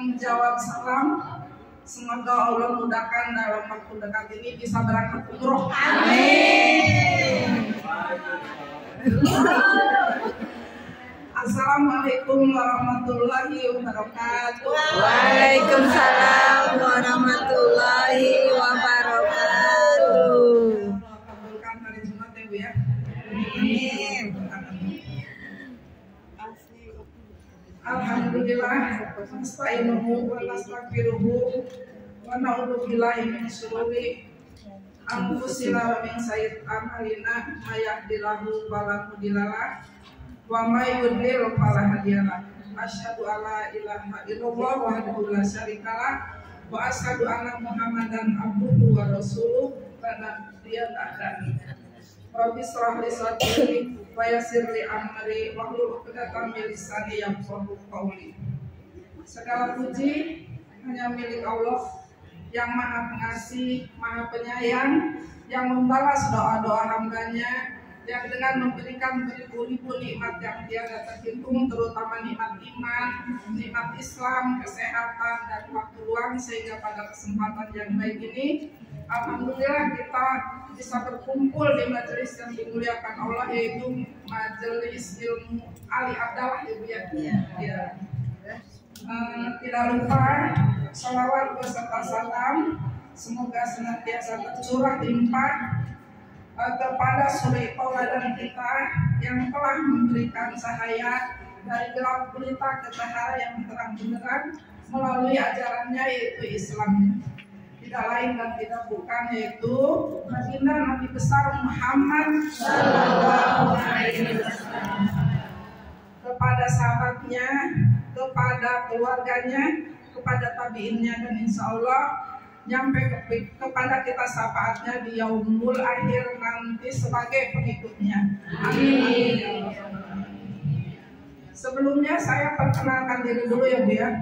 menjawab salam. Semoga Allah mudahkan dalam waktu dekat ini bisa berangkat umroh. Amin. Assalamualaikum warahmatullahi wabarakatuh. Waalaikumsalam warahmatullahi wabarakatuh. Kabulkan hari Jumat ya Bu ya. Amin. Alhamdulillah, nasta'inuhu wa nastaghfiruhu wa na'udzu billahi min syururi anfusina wa min sayyi'ati a'malina may yahdihillahu fala mudhillalah wa may yudlil fala hadiyalah. Asyhadu alla ilaha illallah wahdahu la syarikalah wa asyhadu anna Muhammadan abduhu wa rasuluh wa nabiyyan ba'dahu. Rabbi shrah li sadri wa yassir li amri wahlul 'uqdatam min lisani yafqahu qawli. Segala puji hanya milik Allah yang Maha Pengasih, Maha Penyayang, yang membalas doa-doa hambanya, yang dengan memberikan beribu-ribu nikmat yang tiada terhitung, terutama nikmat iman, nikmat Islam, kesehatan, dan waktu luang, sehingga pada kesempatan yang baik ini alhamdulillah kita bisa berkumpul di majelis yang dimuliakan Allah, yaitu Majelis Ilmu Ali Abdallah ya Bu ya. Ya. Tidak lupa sholawat beserta salam semoga senantiasa tercurah limpah kepada suri tauladan kita yang telah memberikan cahaya dari gelap gulita ke cahaya yang terang benderang melalui ajarannya, yaitu Islam. Tidak lain dan tidak bukan, yaitu baginda Nabi besar Muhammad Sallallahu Alaihi Wasallam, kepada sahabatnya, kepada keluarganya, kepada tabiinnya, dan insya Allah nyampe kepada kita syafaatnya di yaumul akhir nanti sebagai pengikutnya. Amin. Sebelumnya saya perkenalkan diri dulu ya Bu ya.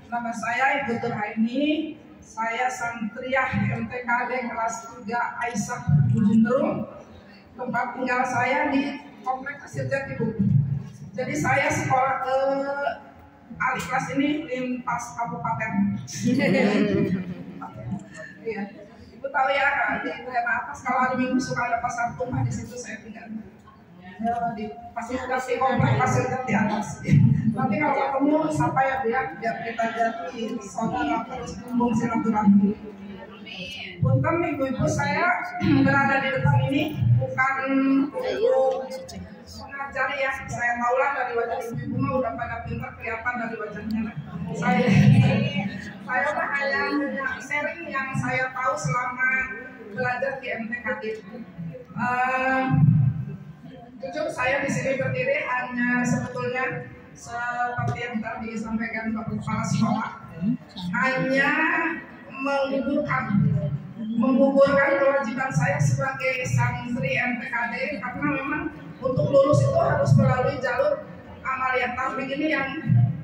Nama saya Ibu Turhaini. Saya santriah MTKD kelas 3 Aisyah Bujundrum. Tempat tinggal saya di Komplek Pasir Jati Bu. Jadi saya sekolah ke Ali kelas ini lintas kabupaten. Iya. Ibu tahu ya di daerah atas kalau hari Minggu suka ada pasar tumpah, di situ saya tinggal. Ya, di Pasir Jati, Komplek Pasir Jati atas. Nanti kalau ketemu sapa ya Bu ya, biar kita jadi saudara terus nyambung silaturahmi. Punten ibu-ibu, saya berada di depan ini bukan untuk mengajar ya. Saya tahulah dari wajah ibu-ibu mah udah pada pintar kelihatan dari wajahnya. Saya hanya sharing yang saya tahu selama belajar di MTKD. Jujur saya di sini berdiri hanya sebetulnya seperti yang tadi disampaikan Bapak Kepala Sekolah, hanya menggugurkan kewajiban saya sebagai santri MTKD, karena memang untuk lulus itu harus melalui jalur amaliyat tahfidz ini yang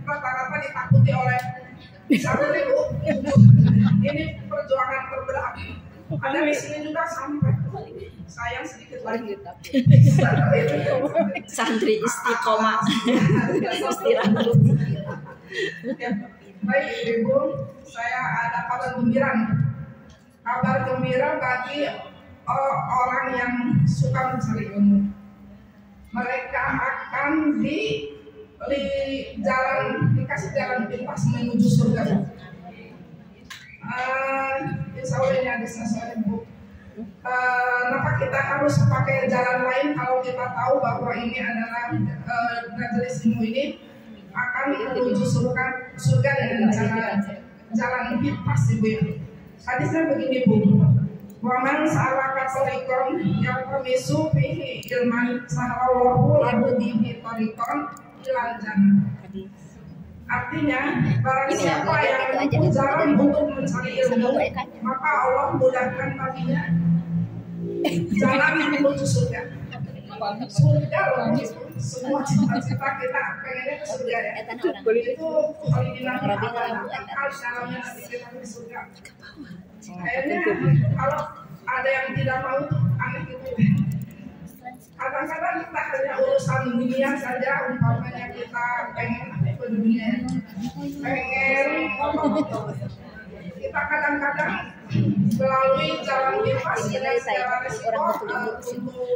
rata-rata ditakuti oleh santri Bu. Ini perjuangan terberat. Ada di sini juga sampai sayang sedikit lagi. Santri istiqomah. Istirahat. Baik Ibu, saya ada kabar gembira. Kabar gembira bagi orang yang suka mencari ilmu. Mereka akan dikasih jalan pintas menuju surga. Insya Allah ini ada sesuatu Bu. Kenapa kita harus pakai jalan lain kalau kita tahu bahwa ini adalah majelis ilmu ini akan menuju surga dengan jalan pintas Ibu ya. Hadisnya begini Bu. Waman salaka tariqan yaqmisu fihi ilman sahallahu lahu bihi tariqan ilal jannah. Artinya, barang siapa yang menempuh jalan untuk mencari ilmu, maka Allah mudahkan baginya jalan menuju surga. Surga loh, semua cita-cita kita pengennya ke surga ya. Itu kalau dinanti apa? Kalau dalamnya nanti kita di surga. Kayaknya kalau ada yang tidak mau tuh aneh gitu. Kadang-kadang kita hanya urusan dunia saja, umpamanya kita pengen ke dunia, pengen Kita kadang-kadang melalui jalan bebas dengan segala resiko untuk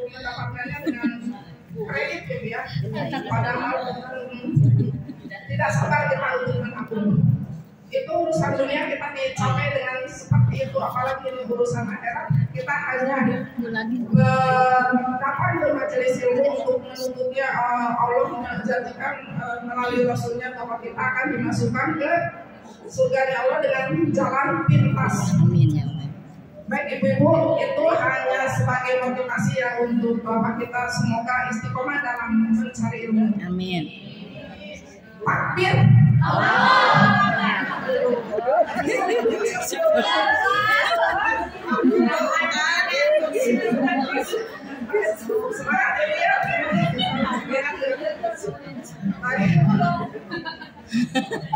mendapatkannya dengan kredit gitu ya. Padahal tidak sabar kita untuk menabung. Itu urusan dunia kita dicapai dengan seperti itu, apalagi ini urusan akhirat. Kita hanya datang ke majelis ilmu untuk menuntutnya. Allah menjanjikan melalui Rasulnya bahwa kita akan dimasukkan ke surga Allah dengan jalan pintas. Amin ya Allah. Baik ibu-ibu, itu hanya sebagai motivasi ya untuk Bapak kita, semoga istiqomah dalam mencari ilmu. Amin. Takbir.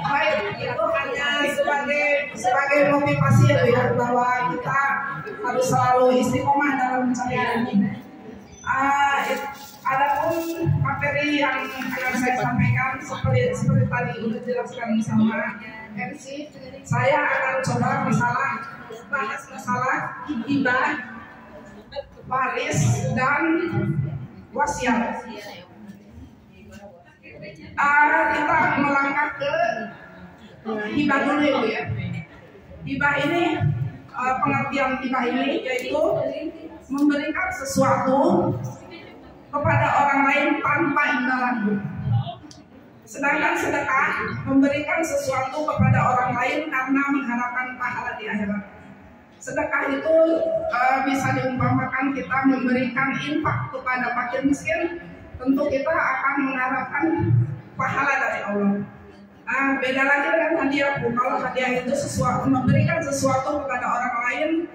Baik, itu hanya sebagai motivasi ya bahwa kita harus selalu istiqomah dalam mencari ilmu. Adapun materi yang akan saya sampaikan seperti tadi sudah dijelaskan sama MC, saya akan coba bahas masalah hibah, waris dan wasiat. Kita melangkah ke hibah dulu ya. Hibah ini pengertian hibah ini yaitu memberikan sesuatu kepada orang lain tanpa imbalan. Sedangkan sedekah memberikan sesuatu kepada orang lain karena mengharapkan pahala di akhirat. Sedekah itu bisa diumpamakan kita memberikan infak kepada fakir miskin, tentu kita akan mengharapkan pahala dari Allah. Beda lagi dengan hadiah. Kalau hadiah itu memberikan sesuatu kepada orang lain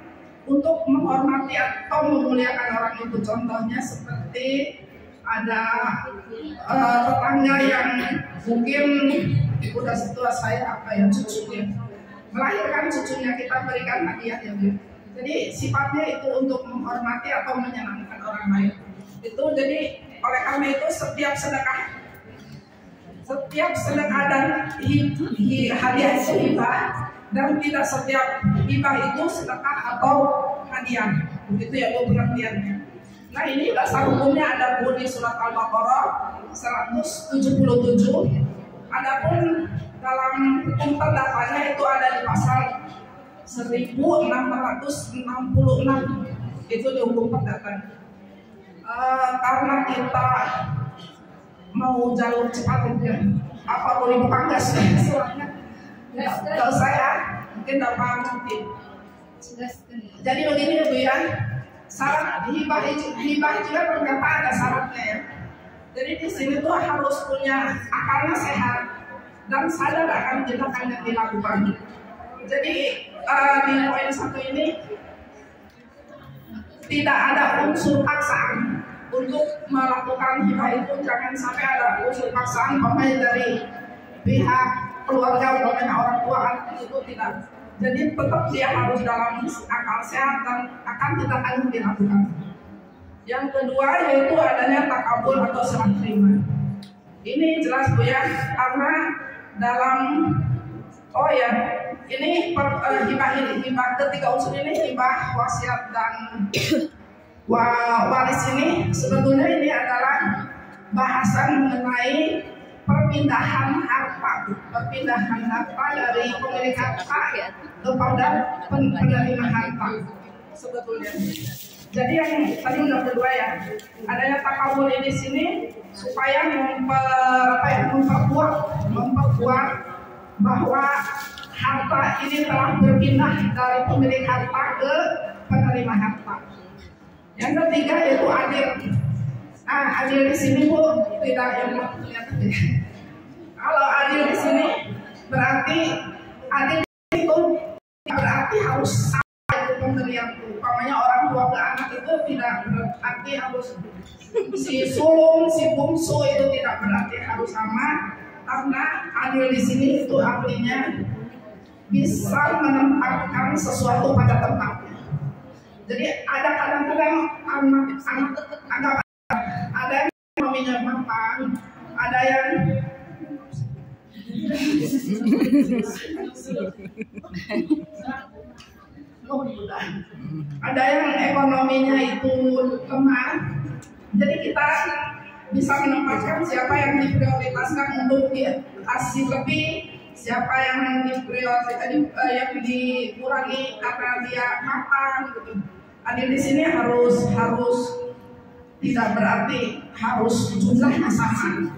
untuk menghormati atau memuliakan orang itu. Contohnya seperti ada tetangga yang mungkin udah setua saya cucunya melahirkan cucunya, kita berikan hadiah ya Bu. Jadi sifatnya itu untuk menghormati atau menyenangkan orang lain. Itu jadi oleh karena itu setiap sedekah dan hadiah itu hibah, dan tidak setiap hibah itu sedekah atau hadiah. Begitu ya Bu pengertiannya. Nah ini dasar hukumnya ada Bu di surat Al-Baqarah 177. Adapun dalam hukum perdatanya itu ada di pasal 1666 itu di hukum perdata. Karena kita mau jalur cepat ya, apa boleh panggas suratnya? Kalau saya mungkin tidak paham nanti. Jadi begini ya Bu ya, syarat hibah juga ternyata ada syaratnya ya. Jadi di sini tuh harus punya akalnya sehat dan sadar akan tindakan yang dilakukan. Jadi di poin 1 ini tidak ada unsur paksaan untuk melakukan hibah itu. Jangan sampai ada unsur paksaan dari pihak keluarga, orang tua itu tidak. Jadi tetap dia harus dalam akal sehat dan akan tindakan yang dilakukan. Yang kedua yaitu adanya takabul atau serah terima. Ini jelas Bu ya, karena dalam ini hibah ketiga unsur ini, hibah, wasiat dan waris ini sebetulnya ini adalah bahasan mengenai perpindahan harta dari pemilik harta kepada penerima harta sebetulnya. Jadi yang tadi udah kedua ya, adanya takabul di sini supaya memperkuat bahwa harta ini telah berpindah dari pemilik harta ke penerima harta. Yang ketiga yaitu adil. Adil di sini Bu tidak yang lihat. Kalau adil di sini berarti adil itu berarti harus pemberian. Umpamanya orang tua ke anak itu tidak berarti harus si sulung, si bungsu itu tidak berarti harus sama, karena adil di sini itu artinya bisa menempatkan sesuatu pada tempatnya. Jadi ada kadang-kadang anak ada yang meminjam makan, ada yang Ada yang ekonominya itu lemah, jadi kita bisa menempatkan siapa yang diprioritaskan untuk dikasih lebih, siapa yang yang dikurangi karena dia mapan gitu. Adil di sini harus tidak berarti harus jumlahnya sama.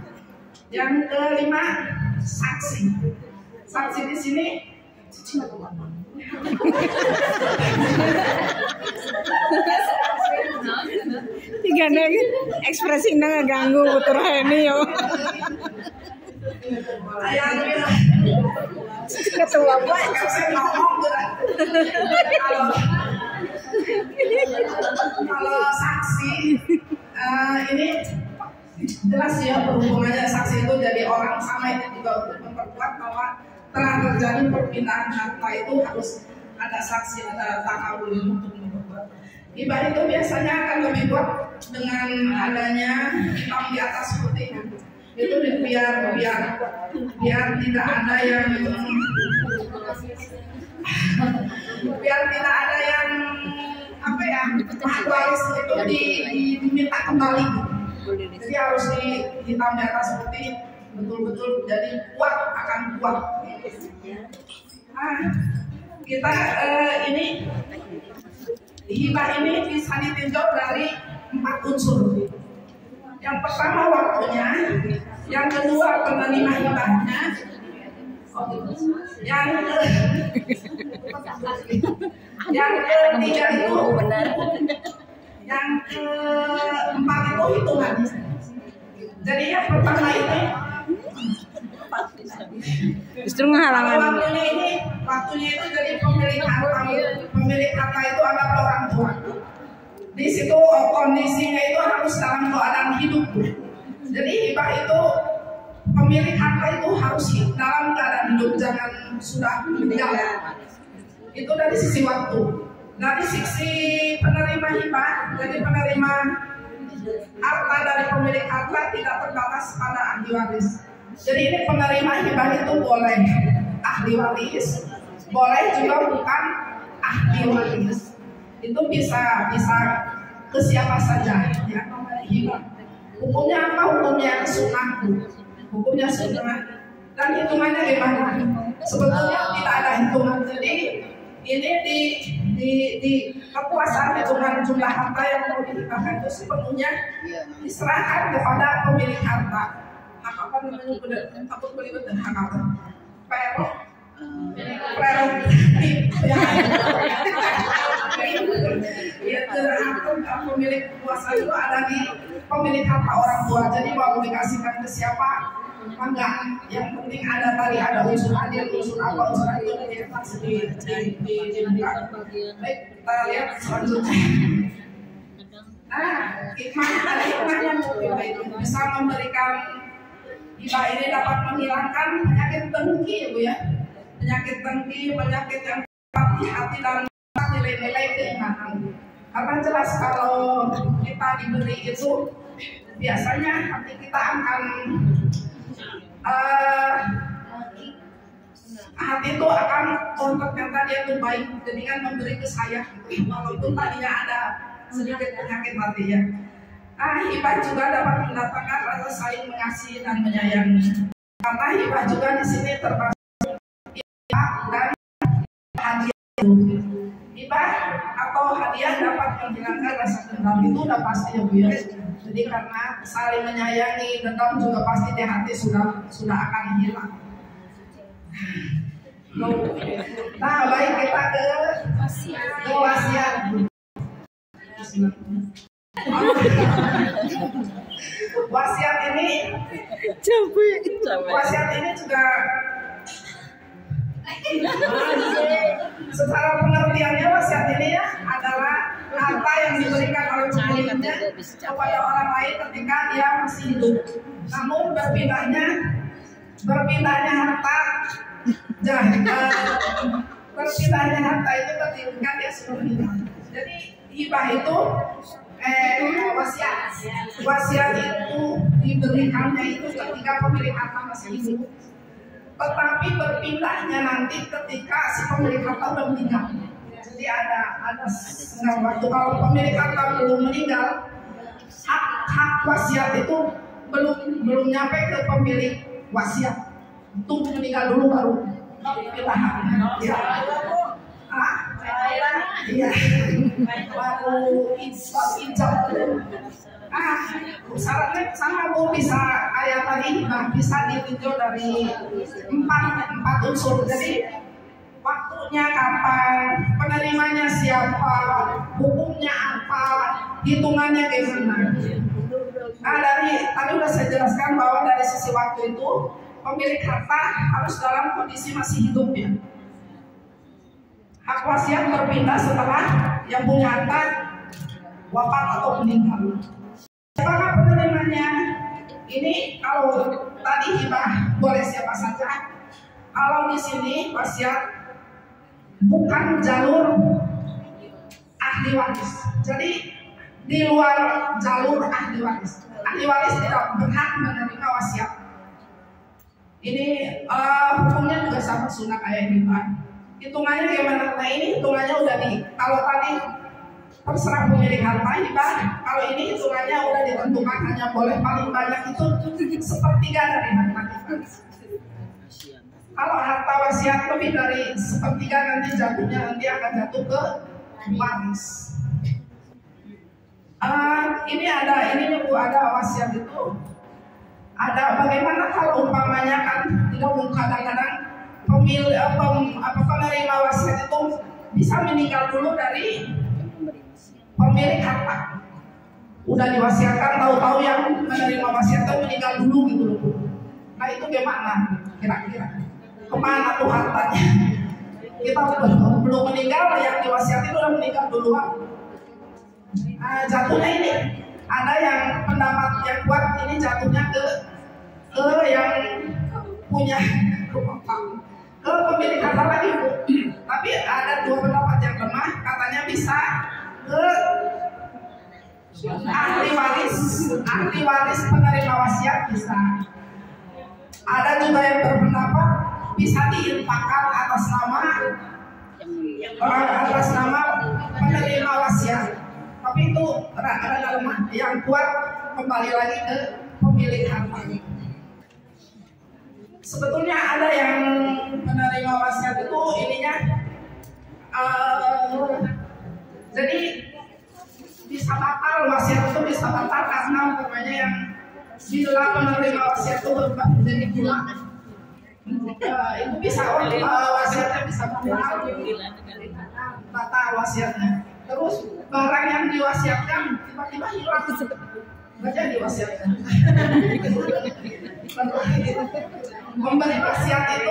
Yang kelima, saksi. Saksi di sini tiga nih ekspresi ngeganggu putur ini yo. Ketua buat kalau saksi ini jelas ya berhubungannya saksi itu jadi orang sama itu juga untuk memperkuat bahwa telah terjadi perpindahan harta itu harus ada saksi, ada takabul untuk memperkuat. Hibah itu biasanya akan lebih kuat dengan adanya hitam di atas seperti itu biar tidak ada yang apa ya, waris itu diminta kembali. Jadi harus hitam di atas seperti betul-betul jadi kuat, akan kuat. Nah, kita ini hibah ini bisa ditinjau dari 4 unsur. Yang pertama waktunya, yang kedua penerima hibahnya, yang ketiga itu benar, yang keempat itu hitungan. Jadi yang pertama ini justru menghalangan. Waktunya itu jadi pemilik harta itu adalah orang tua. Di situ kondisinya itu harus dalam keadaan hidup. Jadi hibah itu pemilik harta itu harus dalam keadaan hidup, jangan sudah meninggal. Itu dari sisi waktu. Dari sisi penerima hibah, jadi penerima harta dari pemilik harta tidak terbatas pada ahli waris. Jadi ini penerima hibah itu boleh ahli waris, boleh juga bukan ahli waris. Itu bisa ke siapa saja ya hibah. Hukumnya apa? Hukumnya sunnah. Hukumnya sunnah. Dan hitungannya gimana? Sebetulnya tidak ada hitungan. Jadi ini di kekuasaan hitungan jumlah harta yang mau dihibahkan itu sepenuhnya diserahkan kepada pemilik harta. Hak apa namanya? Takut belibet hak apa? Prerogatif ya, pemilik kuasa itu ada di pemilik harta orang tua. Jadi mau dikasihkan ke siapa enggak, yang penting ada tadi ada unsur adil, unsur apa, unsur itu dibuka. Baik, kita lihat selanjutnya. Nah, hikmahnya itu bisa memberikan hibah ini dapat menghilangkan penyakit dengki ya Bu ya. Penyakit dengki, penyakit yang di hati dan nilai-nilai keimanan. Karena jelas kalau kita diberi itu biasanya hati kita akan hati itu akan ternyata dia itu baik, jadi kan memberi ke saya walaupun tadinya ada sedikit penyakit hati ya. Hibah juga dapat mendatangkan rasa saling mengasihi dan menyayangi. Karena hibah juga di sini termasuk hibah dan hadiah. Hibah atau hadiah dapat menghilangkan rasa dendam, itu udah pasti ya Bu ya. Jadi karena saling menyayangi, dendam juga pasti di hati sudah akan hilang. Nah, baik kita ke wasiat. Wasiat ini juga secara pengertiannya wasiat ini ya adalah harta yang diberikan oleh pemiliknya kepada orang lain ketika dia masih hidup. Namun berpindahnya harta berpindahnya harta itu ketika dia sudah hidup. Jadi hibah itu wasiat itu diberikannya itu ketika pemilik harta masih hidup. tetapi berpindahnya nanti ketika si pemilik harta sudah meninggal. Jadi ada setengah waktu. Kalau pemilik harta belum meninggal, hak wasiat itu belum nyampe ke pemilik wasiat. Tunggu meninggal dulu baru kita haknya. Ya. Iya. Baru ijab. Syaratnya sama Bu, bisa kayak tadi, bisa ditinjau dari empat unsur. Jadi waktunya kapan, penerimanya siapa, hukumnya apa, hitungannya gimana. Nah tadi udah saya jelaskan bahwa dari sisi waktu itu pemilik harta harus dalam kondisi masih hidup ya. Hak wasiat berpindah setelah yang punya harta wafat atau meninggal. Siapakah penerimanya? Ini kalau tadi hibah boleh siapa saja. Kalau di sini wasiat bukan jalur ahli waris. Jadi di luar jalur ahli waris. Ahli waris tidak berhak menerima wasiat. Ini hukumnya juga sama sunnah kayak hibah. Hitungannya gimana? Nah ini hitungannya udah kalau tadi terserah pemilik harta hibah, kalau ini hitungannya udah ditentukan, hanya boleh paling banyak itu sepertiga dari harta kita. Kalau harta wasiat lebih dari sepertiga nanti jatuhnya akan jatuh ke waris. Ini Bu, ada wasiat itu. Ada bagaimana kalau umpamanya kan tidak kadang-kadang penerima wasiat itu bisa meninggal dulu dari pemilik harta. Udah diwasiatkan, tahu-tahu yang menerima wasiat itu meninggal dulu gitu loh. Nah itu gimana kira-kira? Kemana tuh hartanya? Kita belum meninggal, yang diwasiatin udah meninggal duluan. Jatuhnya ini ada yang pendapat yang kuat ini jatuhnya ke yang punya rumah, ke pemilik harta lagi Bu. Tapi ada dua pendapat yang lemah, katanya bisa ke ahli waris penerima wasiat bisa. Ada juga yang berpendapat bisa diinfakkan atas nama penerima wasiat. Tapi itu rada lemah. Yang kuat kembali lagi ke pemilik harta. Sebetulnya ada yang penerima wasiat itu ininya jadi bisa batal, wasiat itu bisa batal karena umpamanya yang bila penerima wasiat itu berubah menjadi gila, itu bisa wasiatnya bisa batal wasiatnya. Terus barang yang diwasiatkan tiba-tiba hilang, nggak jadi wasiatnya. Pemberi wasiat itu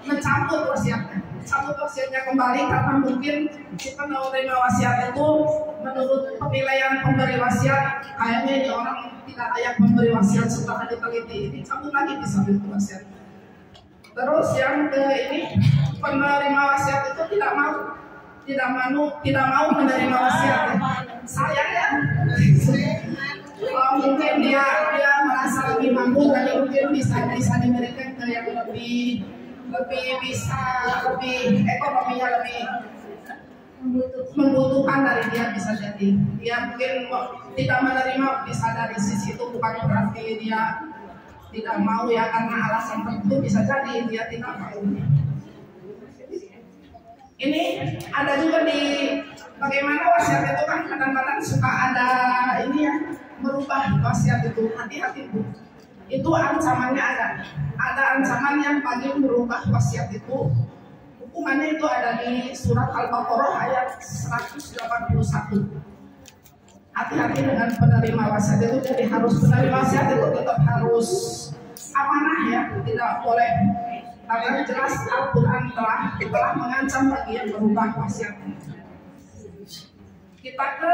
mencabut wasiatnya kembali karena mungkin si penerima wasiat itu menurut penilaian pemberi wasiat kayaknya ini orang tidak layak memberi wasiat, setelah diteliti ini cabut lagi bisa itu wasiat. Terus yang ke ini penerima wasiat itu tidak mau menerima wasiat. Sayang ya. Mungkin dia merasa lebih mampu dan mungkin bisa diberikan ke yang lebih ekonominya lebih membutuhkan dari dia, bisa jadi dia mungkin tidak menerima, bisa dari sisi itu bukan berarti dia tidak mau ya, karena alasan tertentu bisa jadi dia tidak mau. Ini ada juga di bagaimana wasiat itu kan kadang-kadang suka ada ini ya, merubah wasiat itu, hati-hati Bu. Itu ancamannya ada ancaman yang bagi merubah wasiat itu. Hukumannya itu ada di surat Al-Baqarah ayat 181. Hati-hati dengan penerima wasiat itu, jadi harus penerima wasiat itu tetap harus amanah ya, tidak boleh. Karena jelas Al-Quran telah mengancam bagi yang merubah wasiat. Kita ke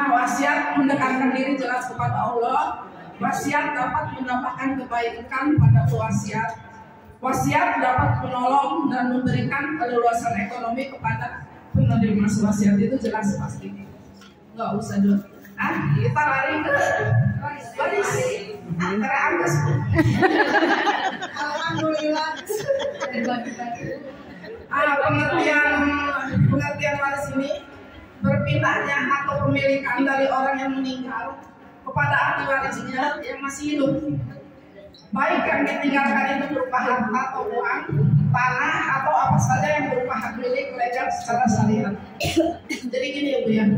wasiat mendekatkan diri jelas kepada Allah. Wasiat dapat menambahkan kebaikan pada wasiat. Wasiat dapat menolong dan memberikan keleluasan ekonomi kepada penerima wasiat, itu jelas pasti. Nggak usah dulu. Kita lari ke waris. antara Agus. Alhamdulillah. Pengertian waris ini berpindahnya atau pemilikan dari orang yang meninggal kepada ahli warisnya yang masih hidup. Baik yang ditinggalkan itu berupa harta atau uang, tanah atau apa saja yang berupa hak milik legal secara syariat. Jadi gini ya Bu ya,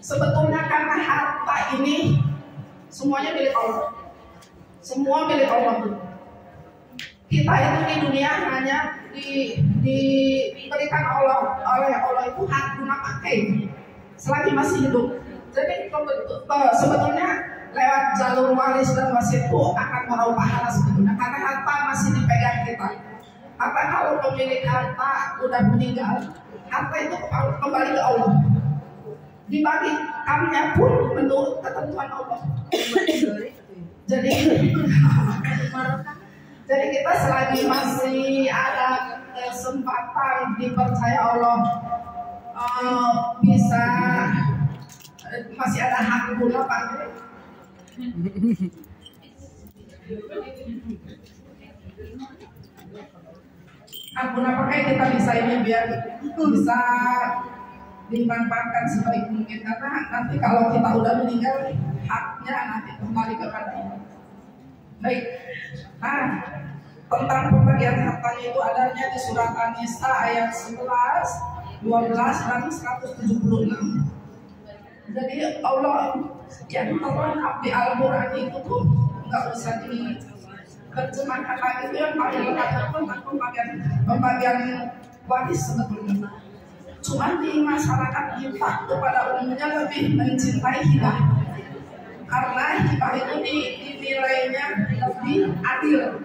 sebetulnya karena harta ini semuanya milik Allah, semua milik Allah. Kita itu di dunia hanya diberikan oleh Allah itu hak guna pakai selagi masih hidup. Jadi sebetulnya lewat jalur waris dan wasiat itu akan meraup pahala sebetulnya karena harta masih dipegang kita. Karena kalau pemilik harta udah meninggal, harta itu kembali ke Allah. Dibagikannya pun menurut ketentuan Allah. Jadi kita selagi masih ada kesempatan dipercaya Allah, bisa masih ada hak guna pakai. Hak guna pakai kita bisa ini biar bisa dimanfaatkan sebaik mungkin karena nanti kalau kita udah meninggal haknya nanti kembali kepada Allah. Baik, nah tentang pembagian hartanya itu adanya di surat An-Nisa ayat 11, 12 dan 176. Jadi Allah yang terlengkap di Al-Quran itu tuh nggak usah diterjemahkan lagi, itu yang paling lengkap tentang pembagian waris sebetulnya. Cuma di masyarakat kita kepada umumnya lebih mencintai hibah karena hibah itu dinilainya lebih adil.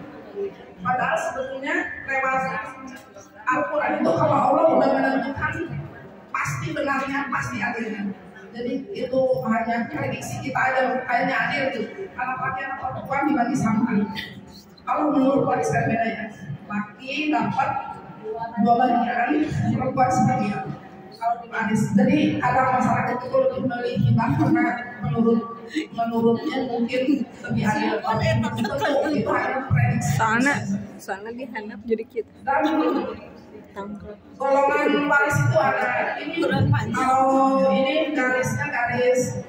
Padahal sebetulnya lewat Al-Quran itu kalau Allah udah menentukan pasti benarnya, pasti adilnya. Jadi itu hanya prediksi kita ada kayaknya adil tuh. Karena pakaian atau perempuan dibagi sama. Kalau menurut waris kan beda ya. Laki dapat 2 bagian, perempuan sebagian. Kalau diwaris. Jadi ada masyarakat itu lebih memilih hibah karena menurutnya mungkin lebih adil. Betul itu hanya prediksi. Soalnya dihandap jadi kita. Dan golongan waris itu ada ini kalau ini garisnya garis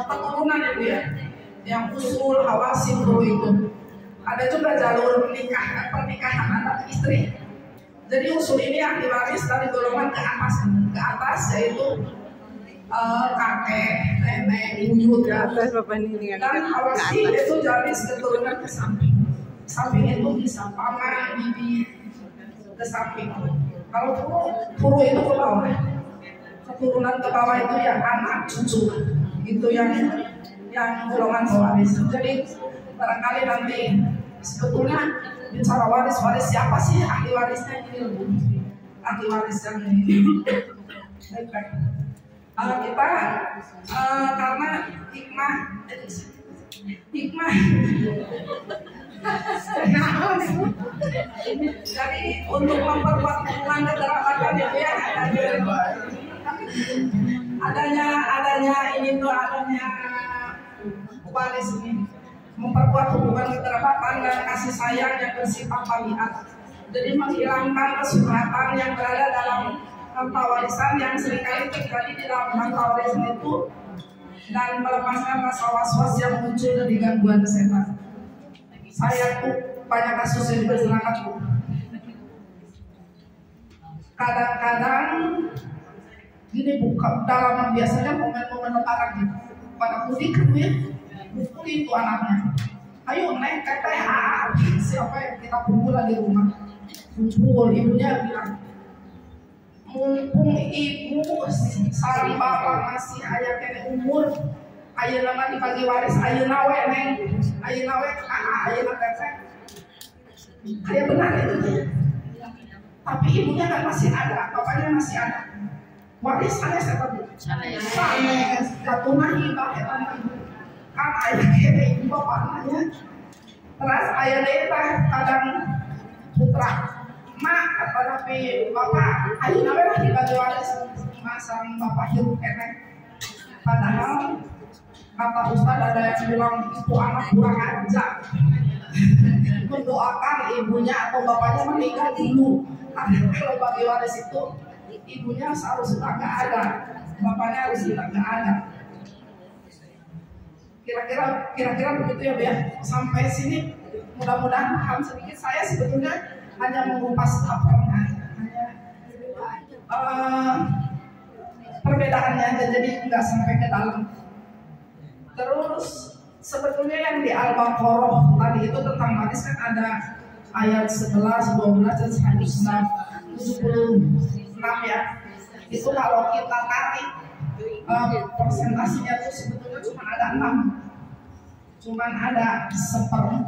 keturunan itu ya, yang usul hawasin itu. Ada juga jalur pernikahan anak istri. Jadi usul ini ahli waris dari golongan ke atas yaitu kakek, nenek, buyut ya. Dan hawasi itu garis keturunan ke samping. Samping itu bisa paman, bibi ke samping. Kalau furu itu ke bawah. Keturunan ke bawah itu yang anak, cucu. Itu yang golongan waris. Jadi barangkali nanti sebetulnya bicara waris siapa sih ahli warisnya ini? Ahli waris yang ini. Baik. Kita karena hikmah jadi untuk memperkuat hubungan kekerabatan itu ya adanya ini tuh adanya waris ini memperkuat hubungan kekerabatan dan kasih sayang yang bersifat tabiat. Jadi menghilangkan kesulitan yang berada dalam harta warisan yang seringkali terjadi di dalam harta warisan itu dan melepaskan rasa was-was yang muncul dari gangguan setan. Saya tuh banyak kasus yang berselangat Bu. Kadang-kadang gini Bu, dalam biasanya momen-momen lebaran gitu, pada mudik kan ya, pukul itu anaknya. Ayo naik teteh, siapa yang kita kumpul di rumah? Kumpul, ibunya bilang, mumpung ibu sarang bapak masih ayah kene umur, ayah nama dibagi waris, ayah nawe neng, ayah nawe ayah teteh. Kayak benar itu. Tapi ibunya kan masih ada, bapaknya masih ada. Waris sanes eta Bu. Sanes, katuna hibah eta ibu. Kan ayah kene ibu bapaknya. Terus ayah eta kadang putra. Mak, kata tapi bapak, ayo nawe lah dibagi waris masang bapak hidup kene. Padahal kata Ustadz ada yang bilang itu anak kurang ajar, mendoakan ibunya atau bapaknya meninggal dulu. Karena kalau bagi waris itu ibunya harus sudah nggak ada, bapaknya harus sudah nggak ada. Kira-kira begitu ya Bu ya. Sampai sini mudah-mudahan paham sedikit. Saya sebetulnya hanya mengupas laporan, perbedaannya aja, jadi nggak sampai ke dalam. Terus sebetulnya yang di Al-Baqarah tadi itu tentang waris kan ada ayat 11, 12, dan 176 ya. Itu kalau kita tarik persentasinya itu sebetulnya cuma ada 6. Cuman ada 1/4,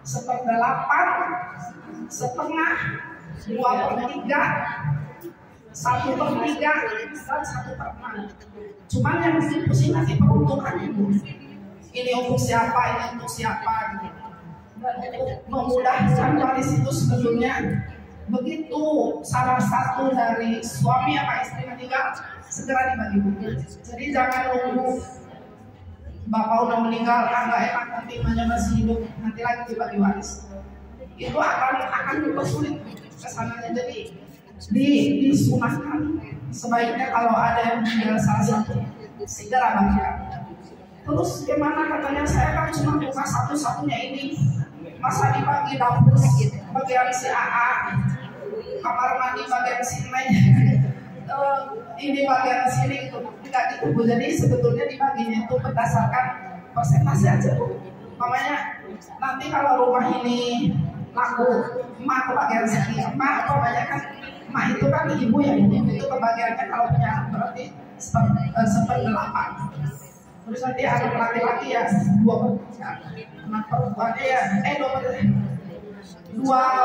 1/8, setengah, 2/3, 1/3, dan 1/6. Cuman yang pusing nanti peruntukan itu. Ini untuk siapa, ini untuk siapa gitu. Dan untuk memudahkan waris itu sebetulnya begitu salah satu dari suami atau istri meninggal segera dibagi. Jadi jangan nunggu bapak udah meninggal, nggak enak nanti imannya masih hidup, nanti lagi dibagi waris. Itu akan dipersulit kesananya. Jadi disunahkan sebaiknya kalau ada yang meninggal salah satu segera bagikan. Terus gimana katanya, saya kan cuma buka satu-satunya ini, masa dibagi dapur bagian si AA, kamar mandi bagian si Neng, ini bagian sini gitu, tidak gitu Bu. Jadi sebetulnya dibaginya itu berdasarkan persentase aja Bu. Makanya nanti kalau rumah ini laku, emak kebagian sini, emak kebanyakan emak itu kan ibu ya, ibu itu kebagiannya kalau punya berarti 1/8. Terus nanti anak laki-laki ya 2, anak perempuannya ya 2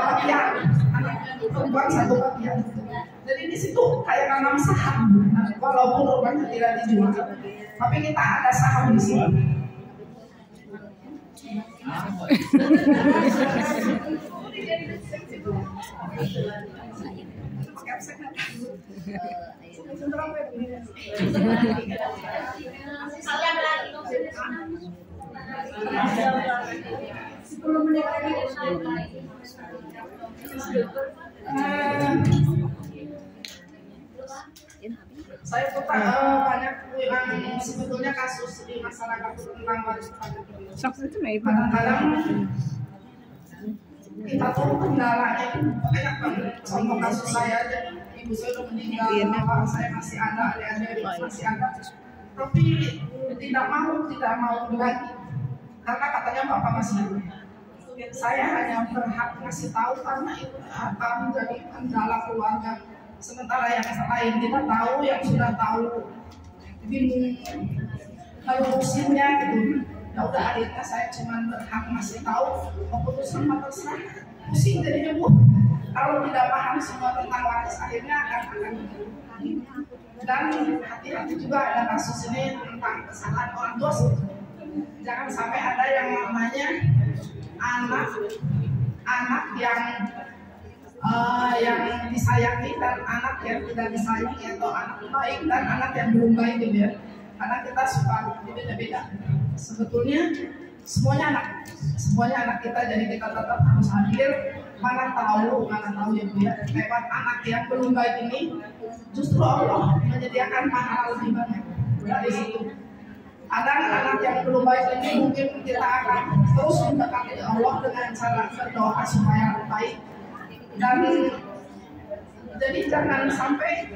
bagian, anak perempuan 1 bagian. Jadi di situ kayak nanam saham, walaupun rumahnya tidak dijual, tapi kita ada saham di sini. Saya banyak sebetulnya kasus di masyarakat tentang waris kadang-kadang kita tuh kendalanya banyak banget. Contoh kasus saya aja, ibu saya udah meninggal, bapak saya masih ada, adik-adik masih ada, tapi tidak mau berbagi karena katanya bapak masih hidup. Saya hanya berhak ngasih tahu karena itu akan menjadi kendala keluarga. Sementara yang lain kita tahu, yang sudah tahu bingung ngelurusinnya gitu. Ya udah, akhirnya saya cuma berhak ngasih tahu, keputusan mah terserah. Pusing jadinya Bu. Kalau tidak paham semua tentang waris akhirnya akan dan hati-hati juga ada kasus ini tentang kesalahan orang tua. Jangan sampai ada yang namanya anak yang disayangi dan anak yang tidak disayangi, atau anak baik dan anak yang belum baik gitu ya. Karena kita suka beda-beda. Sebetulnya semuanya anak kita, jadi kita tetap harus hadir. Mana tahu ya Bu ya, lewat anak yang belum baik ini justru Allah menyediakan pahala lebih banyak dari situ. Ada anak yang belum baik ini mungkin kita akan terus mendekati Allah dengan cara berdoa supaya baik. Dan jadi jangan sampai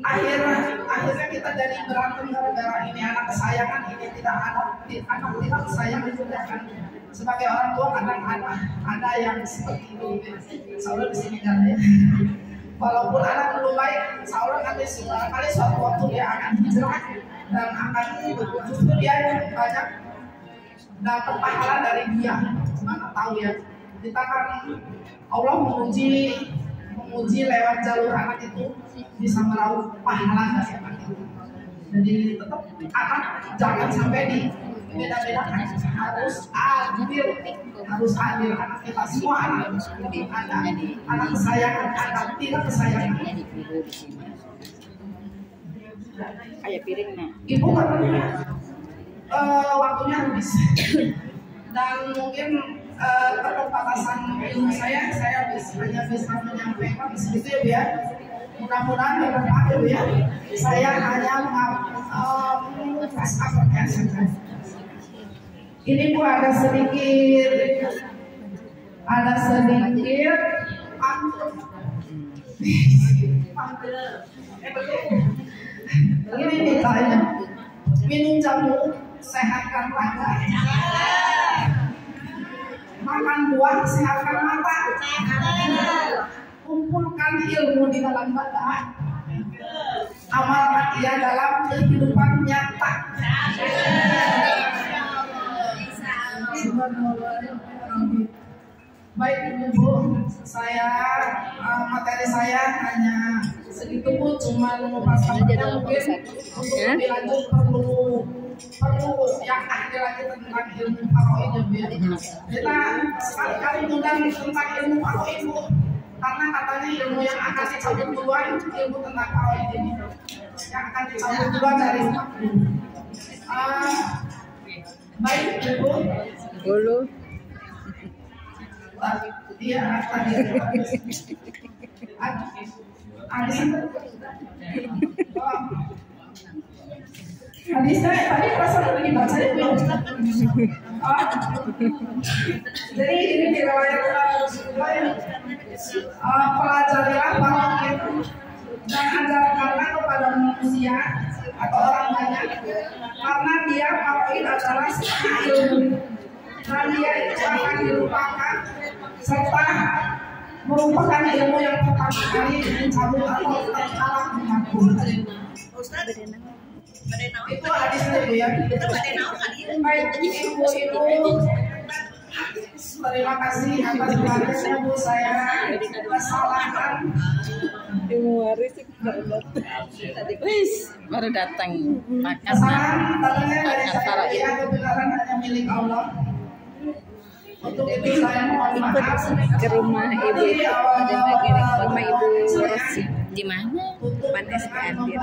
akhirnya kita jadi berantem gara-gara ini anak kesayangan, ini tidak anak tidak kesayangan juga kan. Sebagai orang tua kadang ada yang seperti itu. Soalnya di sini kan ya. Walaupun anak belum baik, seorang nanti barangkali suatu waktu dia akan hijrah dan akan justru dia yang banyak dapat pahala dari dia. Mana tahu ya, kita kan Allah menguji lewat jalur anak itu bisa meraup pahala dari anak itu. Jadi tetap anak jangan sampai di beda-bedakan, harus adil anak kita semua, anak kesayangan, anak tidak kesayangan. Kayak piring nak. Ibu katanya waktunya habis dan mungkin keterbatasan ilmu saya hanya bisa menyampaikan segitu ya Bu ya. Mudah-mudahan bermanfaat ya Bu ya. Saya hanya mengupas apa yang saja. Ini Bu ada sedikit ini ditanya minum jamu sehatkan raga, makan buah sehatkan mata, kumpulkan ilmu di dalam badan, amalkan ia dalam kehidupan nyata. Baik Ibu, materi saya hanya segitu Bu, cuma mengupas kabarnya mungkin untuk lebih lanjut perlu yang ahli lagi tentang ilmu faraid ya Bu ya. Kita sekali-kali undang tentang ilmu faraid Bu, karena katanya ilmu yang akan dicabut duluan ilmu tentang faraid ini yang akan dicabut duluan dari baik Ibu. Dulu. Iya, tadi saya tadi perasaan lagi baca itu. Jadi ini diriwayatkan pelajarilah faraid dan ajarkanlah kepada manusia atau orang banyak, karena dia faraid adalah setengah ilmu dan dia itu akan dilupakan serta merupakan ilmu yang pertama kali dicabut atau terkalah mengaku. Itu hadisnya Bu ya. Baik Ibu, terima kasih atas perhatiannya Bu. Saya kesalahan. Ibu Waris baru datang. Kesalahan tentunya dari saya ya, kebenaran hanya milik Allah. Untuk itu saya mohon maaf ke rumah Ibu ada lagi ke rumah Ibu Rosi di mana? Panas Andir.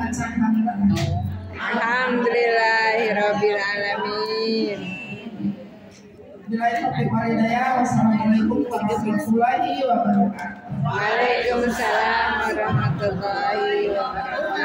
Alhamdulillahirabbil alamin. Wassalamualaikum warahmatullahi wabarakatuh. Waalaikumsalam warahmatullahi wabarakatuh.